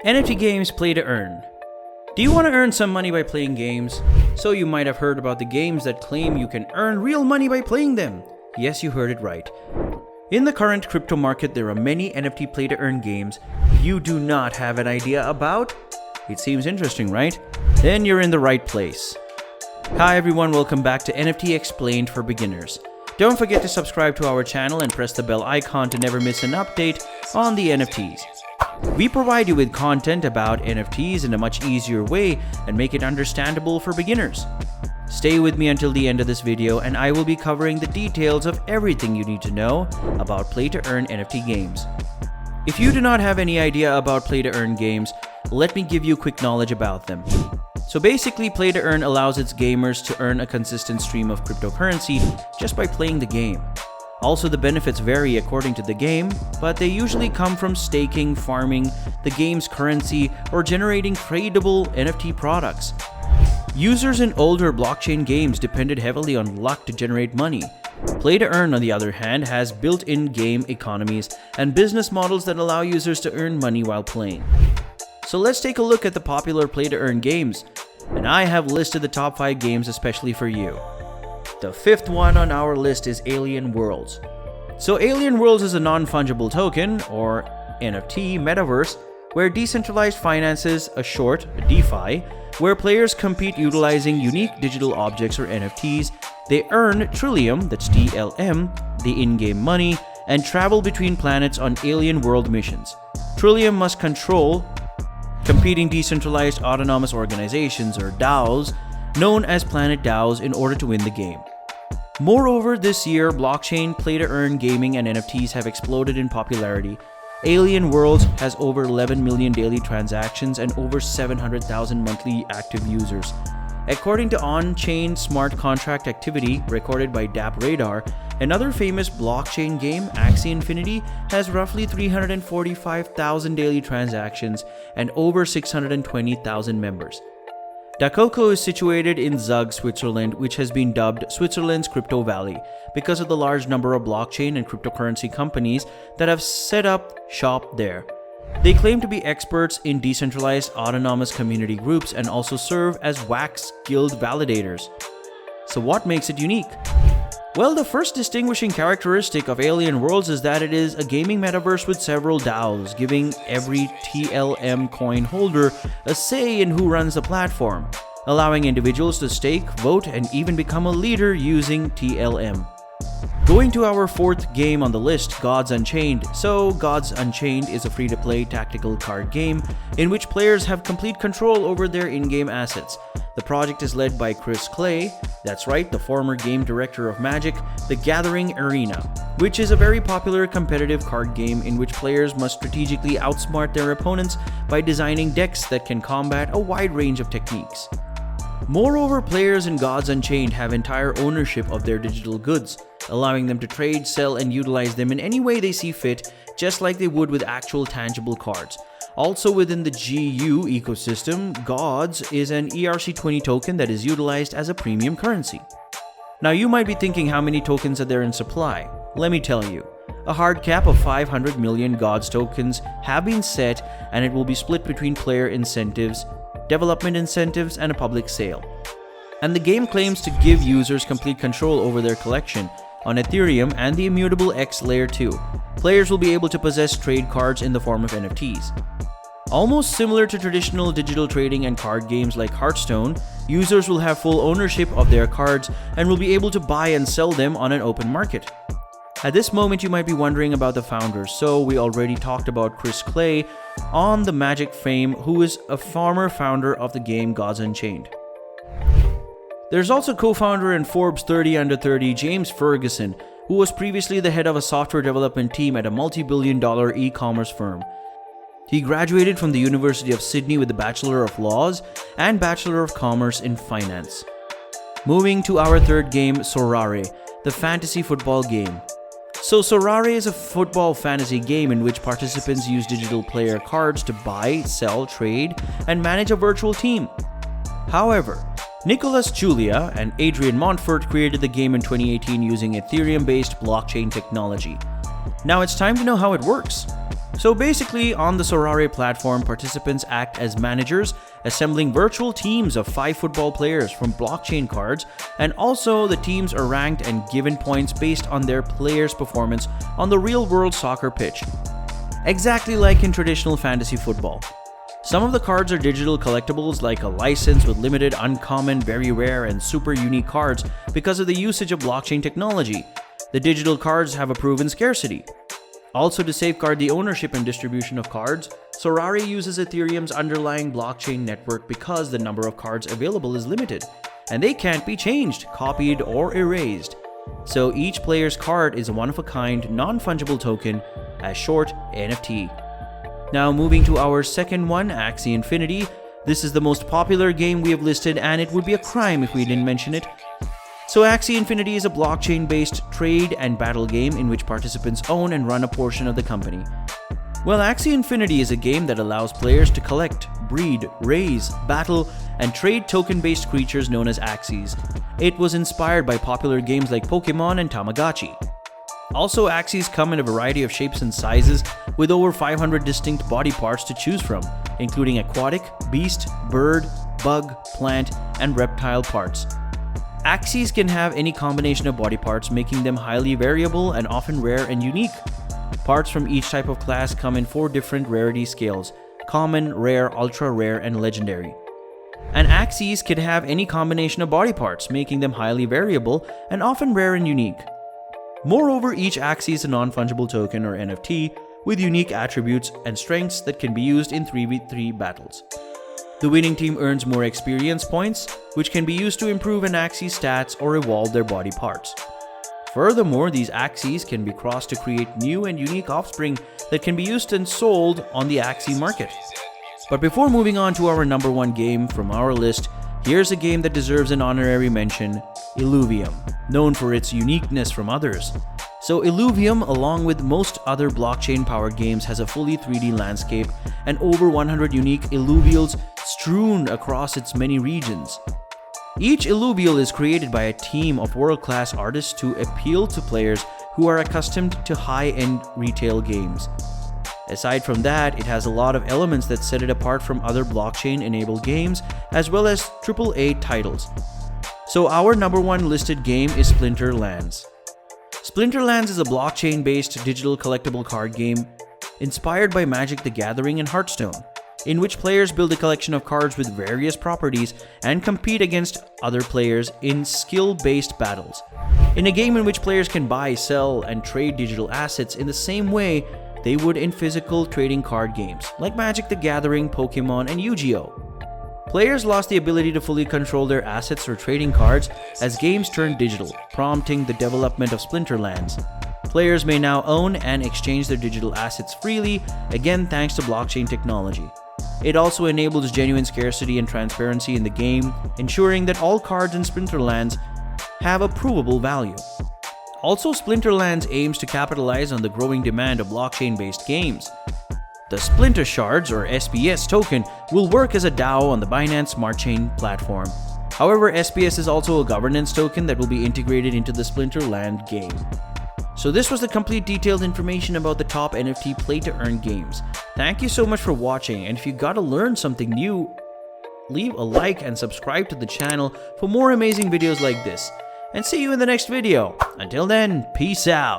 NFT games play to earn. Do you want to earn some money by playing games? So you might have heard about the games that claim you can earn real money by playing them. Yes, you heard it right. In the current crypto market, there are many NFT play to earn games you do not have an idea about. It seems interesting, right? Then you're in the right place. Hi everyone, welcome back to NFT Explained for Beginners. Don't forget to subscribe to our channel and press the bell icon to never miss an update on the NFTs. We provide you with content about NFTs in a much easier way and make it understandable for beginners. Stay with me until the end of this video and I will be covering the details of everything you need to know about play-to-earn NFT games. If you do not have any idea about play-to-earn games, let me give you quick knowledge about them. So basically, play-to-earn allows its gamers to earn a consistent stream of cryptocurrency just by playing the game. Also, the benefits vary according to the game, but they usually come from staking, farming the game's currency, or generating tradable NFT products. Users in older blockchain games depended heavily on luck to generate money. Play to earn, on the other hand, has built-in game economies and business models that allow users to earn money while playing. So let's take a look at the popular play-to-earn games, and I have listed the top 5 games especially for you. The fifth one on our list is Alien Worlds. So Alien Worlds is a non-fungible token, or NFT, metaverse, where decentralized finance is a short, DeFi, where players compete utilizing unique digital objects or NFTs. They earn Trillium, that's TLM, the in-game money, and travel between planets on alien world missions. Trillium must control competing decentralized autonomous organizations, or DAOs, known as Planet DAOs, in order to win the game. Moreover, this year, blockchain, play-to-earn gaming, and NFTs have exploded in popularity. Alien Worlds has over 11 million daily transactions and over 700,000 monthly active users. According to Unchained smart contract activity recorded by DApp Radar, another famous blockchain game, Axie has roughly 345,000 daily transactions and over 620,000 members. Dakoko is situated in Zug, Switzerland, which has been dubbed Switzerland's Crypto Valley because of the large number of blockchain and cryptocurrency companies that have set up shop there. They claim to be experts in decentralized autonomous community groups and also serve as Wax Guild validators. So what makes it unique? Well, the first distinguishing characteristic of Alien Worlds is that it is a gaming metaverse with several DAOs, giving every TLM coin holder a say in who runs the platform, allowing individuals to stake, vote, and even become a leader using TLM. Going to our fourth game on the list, Gods Unchained. So, Gods Unchained is a free-to-play tactical card game in which players have complete control over their in-game assets. The project is led by Chris Clay, that's right, the former game director of Magic, The Gathering Arena, which is a very popular competitive card game in which players must strategically outsmart their opponents by designing decks that can combat a wide range of techniques. Moreover, players in Gods Unchained have entire ownership of their digital goods, allowing them to trade, sell, and utilize them in any way they see fit, just like they would with actual tangible cards. Also within the GU ecosystem, Gods is an ERC20 token that is utilized as a premium currency. Now you might be thinking how many tokens are there in supply. Let me tell you. A hard cap of 500 million Gods tokens have been set, and it will be split between player incentives, development incentives, and a public sale. And the game claims to give users complete control over their collection on Ethereum and the immutable X Layer 2. Players will be able to possess trade cards in the form of NFTs. Almost similar to traditional digital trading and card games like Hearthstone, users will have full ownership of their cards and will be able to buy and sell them on an open market. At this moment, you might be wondering about the founders. So we already talked about Chris Clay on the Magic fame, who is a former founder of the game Gods Unchained. There's also co-founder and Forbes 30 Under 30 James Ferguson, who was previously the head of a software development team at a multi-billion-dollar e-commerce firm. He graduated from the University of Sydney with a Bachelor of Laws and Bachelor of Commerce in Finance. Moving to our third game, Sorari, the fantasy football game. So Sorari is a football fantasy game in which participants use digital player cards to buy, sell, trade, and manage a virtual team. However, Nicolas Julia and Adrian Montfort created the game in 2018 using Ethereum-based blockchain technology. Now it's time to know how it works. So basically, on the Sorari platform, participants act as managers, assembling virtual teams of 5 football players from blockchain cards, and also the teams are ranked and given points based on their players' performance on the real-world soccer pitch. Exactly like in traditional fantasy football. Some of the cards are digital collectibles like a license with limited, uncommon, very rare, and super unique cards because of the usage of blockchain technology. The digital cards have a proven scarcity. Also, to safeguard the ownership and distribution of cards, Sorari uses Ethereum's underlying blockchain network because the number of cards available is limited, and they can't be changed, copied, or erased. So each player's card is a one-of-a-kind, non-fungible token, as short NFT. Now moving to our second one, Axie Infinity. This is the most popular game we have listed, and it would be a crime if we didn't mention it. So Axie Infinity is a blockchain-based trade and battle game in which participants own and run a portion of the company. Well, Axie Infinity is a game that allows players to collect, breed, raise, battle, and trade token-based creatures known as Axies. It was inspired by popular games like Pokemon and Tamagotchi. Also, Axies come in a variety of shapes and sizes, with over 500 distinct body parts to choose from, including aquatic, beast, bird, bug, plant, and reptile parts. Axies can have any combination of body parts, making them highly variable and often rare and unique. Parts from each type of class come in 4 different rarity scales: common, rare, ultra rare, and legendary. And Axies can have any combination of body parts, making them highly variable and often rare and unique. Moreover, each Axie is a non-fungible token or NFT with unique attributes and strengths that can be used in 3v3 battles. The winning team earns more experience points, which can be used to improve an Axie's stats or evolve their body parts. Furthermore, these Axies can be crossed to create new and unique offspring that can be used and sold on the Axie market. But before moving on to our number 1 game from our list, here's a game that deserves an honorary mention: Illuvium, known for its uniqueness from others. So Illuvium, along with most other blockchain-powered games, has a fully 3D landscape and over 100 unique illuvials strewn across its many regions. Each illuvial is created by a team of world-class artists to appeal to players who are accustomed to high-end retail games. Aside from that, it has a lot of elements that set it apart from other blockchain-enabled games, as well as AAA titles. So our number 1 listed game is Splinterlands. Splinterlands is a blockchain-based digital collectible card game inspired by Magic the Gathering and Hearthstone, in which players build a collection of cards with various properties and compete against other players in skill-based battles. In a game in which players can buy, sell, and trade digital assets in the same way they would in physical trading card games, like Magic the Gathering, Pokemon, and Yu-Gi-Oh! Players lost the ability to fully control their assets or trading cards as games turned digital, prompting the development of Splinterlands. Players may now own and exchange their digital assets freely, again thanks to blockchain technology. It also enables genuine scarcity and transparency in the game, ensuring that all cards in Splinterlands have a provable value. Also, Splinterlands aims to capitalize on the growing demand of blockchain-based games. The Splinter Shards, or SPS token, will work as a DAO on the Binance Smart Chain platform. However, SPS is also a governance token that will be integrated into the Splinterland game. So this was the complete detailed information about the top NFT play-to-earn games. Thank you so much for watching, and if you gotta learn something new, leave a like and subscribe to the channel for more amazing videos like this. And see you in the next video. Until then, peace out.